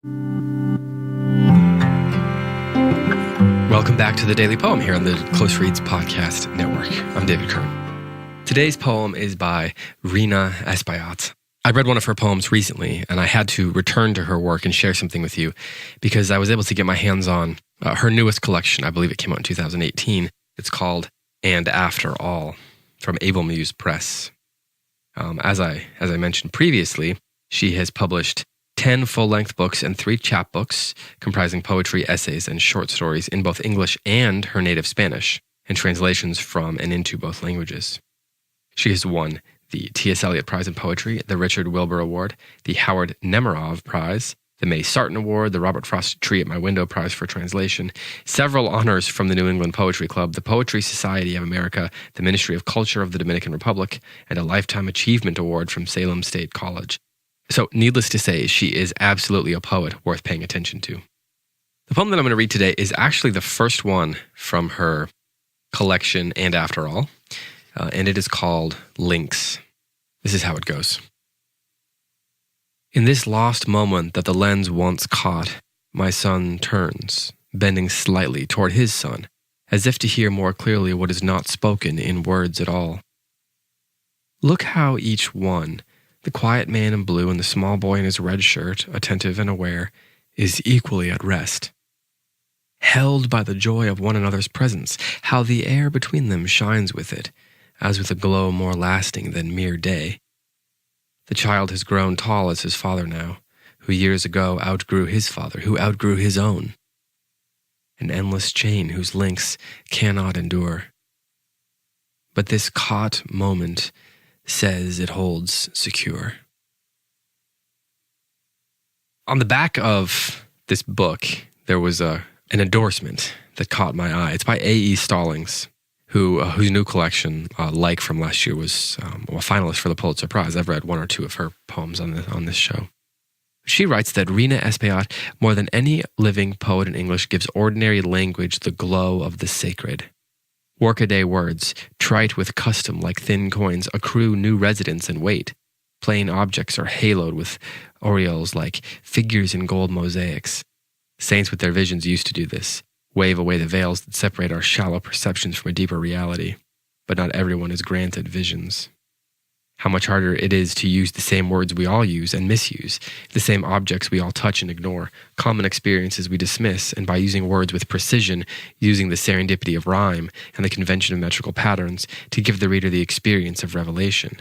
Welcome back to the Daily Poem here on the Close Reads Podcast Network. I'm David Kern. Today's poem is by Rhina Espaillat. I read one of her poems recently, and I had to return to her work and share something with you because I was able to get my hands on her newest collection. I believe it came out in 2018. It's called And After All, from Able Muse Press. As I mentioned previously, she has published 10 full-length books and 3 chapbooks comprising poetry, essays, and short stories in both English and her native Spanish, and translations from and into both languages. She has won the T.S. Eliot Prize in Poetry, the Richard Wilbur Award, the Howard Nemerov Prize, the May Sarton Award, the Robert Frost Tree at My Window Prize for Translation, several honors from the New England Poetry Club, the Poetry Society of America, the Ministry of Culture of the Dominican Republic, and a Lifetime Achievement Award from Salem State College. So, needless to say, she is absolutely a poet worth paying attention to. The poem that I'm going to read today is actually the first one from her collection, And After All, and it is called Links. This is how it goes. In this lost moment that the lens once caught, my son turns, bending slightly toward his son, as if to hear more clearly what is not spoken in words at all. Look how each one, the quiet man in blue and the small boy in his red shirt, attentive and aware, is equally at rest. Held by the joy of one another's presence, how the air between them shines with it, as with a glow more lasting than mere day. The child has grown tall as his father now, who years ago outgrew his father, who outgrew his own. An endless chain whose links cannot endure. But this caught moment says it holds secure. On the back of this book, there was an endorsement that caught my eye. It's by A.E. Stallings, whose new collection, Like from last year, was a finalist for the Pulitzer Prize. I've read 1 or 2 of her poems on this show. She writes that Rhina Espaillat, more than any living poet in English, gives ordinary language the glow of the sacred. Workaday words, trite with custom like thin coins, accrue new residence and weight. Plain objects are haloed with aureoles like figures in gold mosaics. Saints with their visions used to do this, wave away the veils that separate our shallow perceptions from a deeper reality. But not everyone is granted visions. How much harder it is to use the same words we all use and misuse, the same objects we all touch and ignore, common experiences we dismiss, and by using words with precision, using the serendipity of rhyme and the convention of metrical patterns to give the reader the experience of revelation.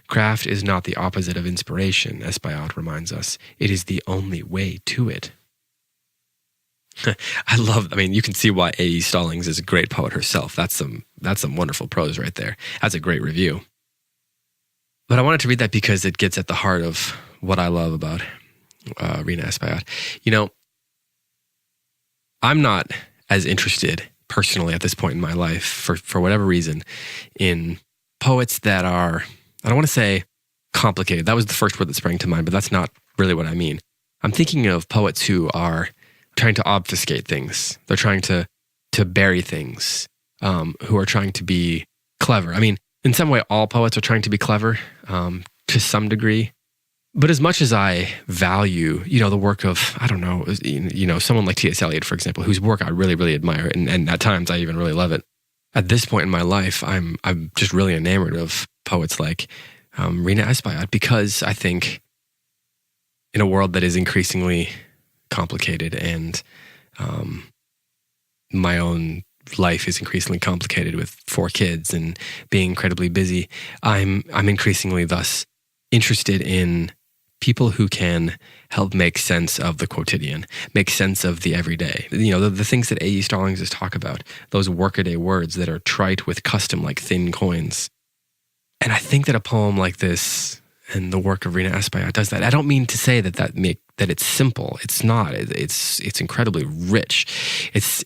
Craft is not the opposite of inspiration, Espaillat reminds us. It is the only way to it. You can see why A.E. Stallings is a great poet herself. That's some wonderful prose right there. That's a great review. But I wanted to read that because it gets at the heart of what I love about Rhina Espaillat. I'm not as interested personally at this point in my life, for whatever reason, in poets that are, I don't want to say complicated. That was the first word that sprang to mind, but that's not really what I mean. I'm thinking of poets who are trying to obfuscate things. They're trying to bury things, who are trying to be clever. In some way, all poets are trying to be clever to some degree. But as much as I value, the work of, someone like T.S. Eliot, for example, whose work I really, really admire, and at times I even really love it. At this point in my life, I'm just really enamored of poets like Rhina Espaillat, because I think in a world that is increasingly complicated and my own life is increasingly complicated with 4 kids and being incredibly busy, I'm increasingly thus interested in people who can help make sense of the quotidian, make sense of the everyday. The things that A.E. Stallings is talk about, those workaday words that are trite with custom like thin coins. And I think that a poem like this and the work of Rhina Espaillat does that. I don't mean to say that it's simple. It's not. It's incredibly rich. It's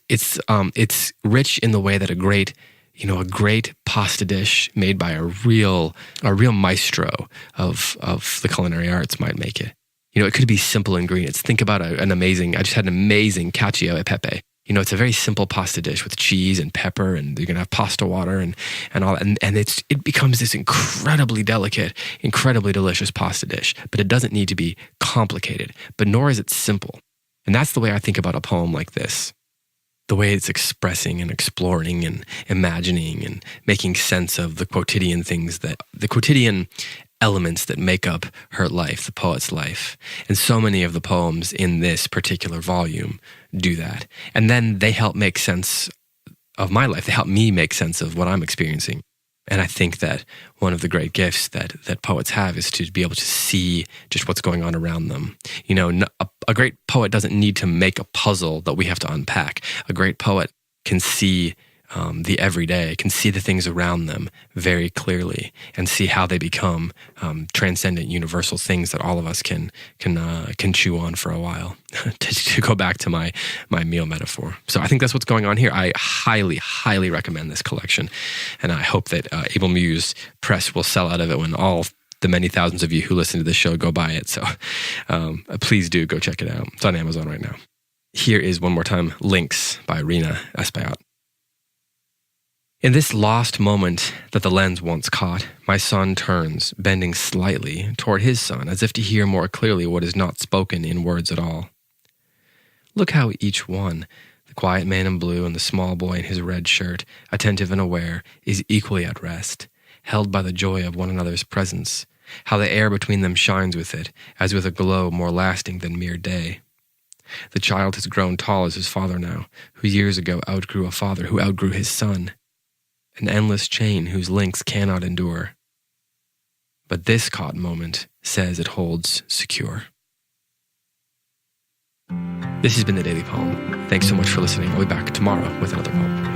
rich in the way that a great pasta dish made by a real maestro of the culinary arts might make it. It could be simple ingredients. Think about I just had an amazing cacio e pepe It's a very simple pasta dish with cheese and pepper, and you're going to have pasta water and all. And it becomes this incredibly delicate, incredibly delicious pasta dish. But it doesn't need to be complicated, but nor is it simple. And that's the way I think about a poem like this. The way it's expressing and exploring and imagining and making sense of the quotidian elements that make up her life, the poet's life. And so many of the poems in this particular volume do that. And then they help make sense of my life. They help me make sense of what I'm experiencing. And I think that one of the great gifts that poets have is to be able to see just what's going on around them. A great poet doesn't need to make a puzzle that we have to unpack. A great poet can see the everyday, can see the things around them very clearly and see how they become transcendent, universal things that all of us can chew on for a while. to go back to my meal metaphor. So I think that's what's going on here. I highly, highly recommend this collection, and I hope that Able Muse Press will sell out of it when all the many thousands of you who listen to this show go buy it. So please do go check it out. It's on Amazon right now. Here is one more time, Lynx by Rhina, Espaillat. In this lost moment that the lens once caught, my son turns, bending slightly toward his son, as if to hear more clearly what is not spoken in words at all. Look how each one, the quiet man in blue and the small boy in his red shirt, attentive and aware, is equally at rest, held by the joy of one another's presence, how the air between them shines with it, as with a glow more lasting than mere day. The child has grown tall as his father now, who years ago outgrew a father who outgrew his son. An endless chain whose links cannot endure. But this caught moment says it holds secure. This has been The Daily Poem. Thanks so much for listening. I'll be back tomorrow with another poem.